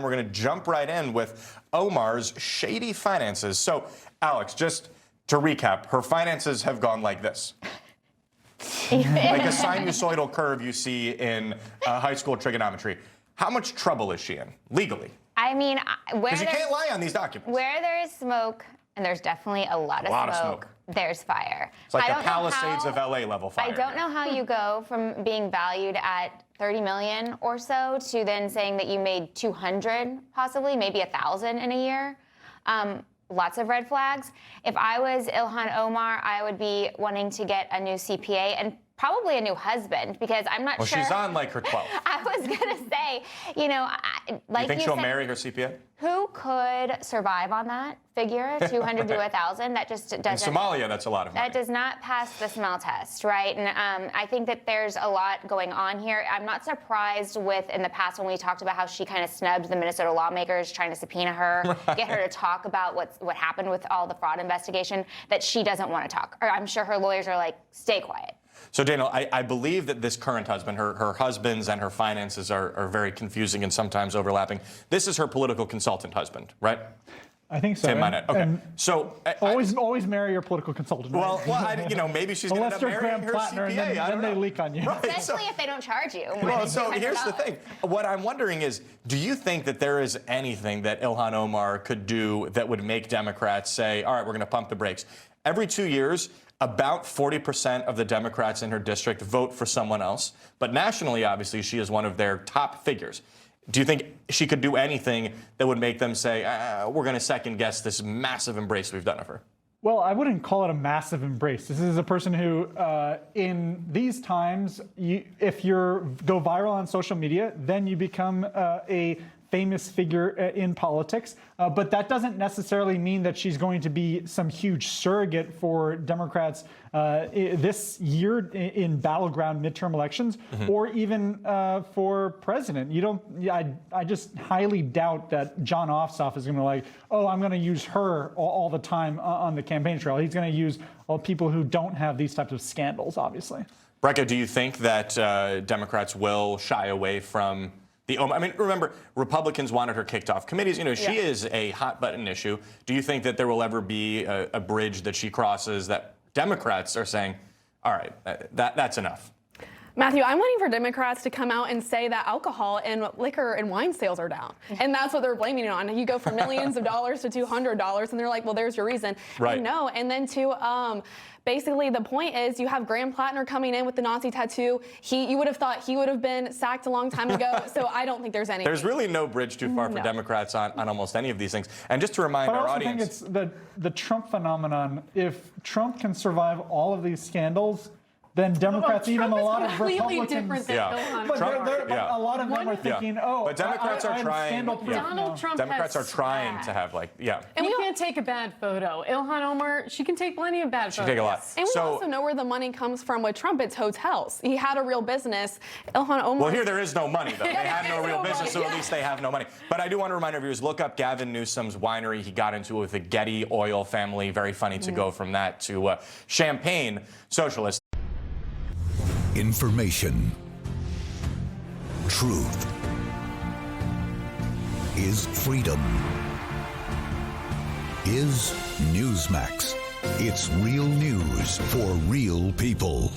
We're going to jump right in with Omar's shady finances. So, Alex, just to recap, her finances have gone like this. Like a sinusoidal curve you see in high school trigonometry. How much trouble is she in, legally? I mean, because you can't lie on these documents. Where there is smoke, and there's definitely a lot of smoke, there's fire. It's like the Palisades of LA level fire. I don't know how you go from being valued at 30 million or so to then saying that you made 200, possibly, maybe 1,000 in a year. Lots of red flags. If I was Ilhan Omar, I would be wanting to get a new CPA and probably a new husband, because I'm not sure. Well, she's on like her 12th. I was going to say, you know, like you think she'll marry her CPA? Who could survive on that figure, 200 to 1,000? That just doesn't. In Somalia, that's a lot of money. That does not pass the smell test, right? And I think that there's a lot going on here. I'm not surprised with, in the past, when we talked about how she kind of snubbed the Minnesota lawmakers trying to subpoena her, get her to talk about what happened with all the fraud investigation, that she doesn't want to talk. Or I'm sure her lawyers are like, stay quiet. So, Daniel, I believe that this current husband, her husbands and her finances are very confusing and sometimes overlapping. This is her political consultant husband, right? I think so. Tim Minett. Okay. So always marry your political consultant. Well, you know, maybe she's going to end up marrying her CPA. And then they leak on you. Right, especially if they don't charge you. Well, so here's the thing. What I'm wondering is, do you think that there is anything that Ilhan Omar could do that would make Democrats say, all right, we're going to pump the brakes? Every 2 years, about 40% of the Democrats in her district vote for someone else. But nationally, obviously, she is one of their top figures. Do you think she could do anything that would make them say, we're going to second guess this massive embrace we've done of her? Well, I wouldn't call it a massive embrace. This is a person who, in these times, if you go viral on social media, then you become a famous figure in politics, but that doesn't necessarily mean that she's going to be some huge surrogate for Democrats this year in battleground midterm elections, or even for president. I just highly doubt that John Ossoff is going to like, oh, I'm going to use her all the time on the campaign trail. He's going to use all people who don't have these types of scandals, obviously. Brecca, do you think that Democrats will shy away from I mean, remember, Republicans wanted her kicked off committees. You know, she is a hot-button issue. Do you think that there will ever be a bridge that she crosses that Democrats are saying, all right, that's enough? Matthew, I'm waiting for Democrats to come out and say that alcohol and liquor and wine sales are down. And that's what they're blaming it on. You go from millions of dollars to $200, and they're like, well, there's your reason. Right. No. And then basically the point is you have Graham Plattner coming in with the Nazi tattoo. You would have thought he would have been sacked a long time ago. So I don't think there's any. There's really no bridge too far for Democrats on almost any of these things. And just to remind our audience. I think it's the Trump phenomenon. If Trump can survive all of these scandals, then Democrats, even a lot of Republicans, different than but a lot of them are thinking, but Democrats are trying. Donald Trump Democrats are trying to have and we can't take a bad photo. Ilhan Omar, she can take plenty of bad photos. She can take a lot. And we also know where the money comes from with Trump. It's hotels. He had a real business. Ilhan Omar. Well, here there is no money though. They have no real business, so at least they have no money. But I do want to remind our viewers, look up Gavin Newsom's winery. He got into it with the Getty oil family. Very funny to go from that to champagne socialist. Information. Truth is freedom. Is Newsmax. It's real news for real people.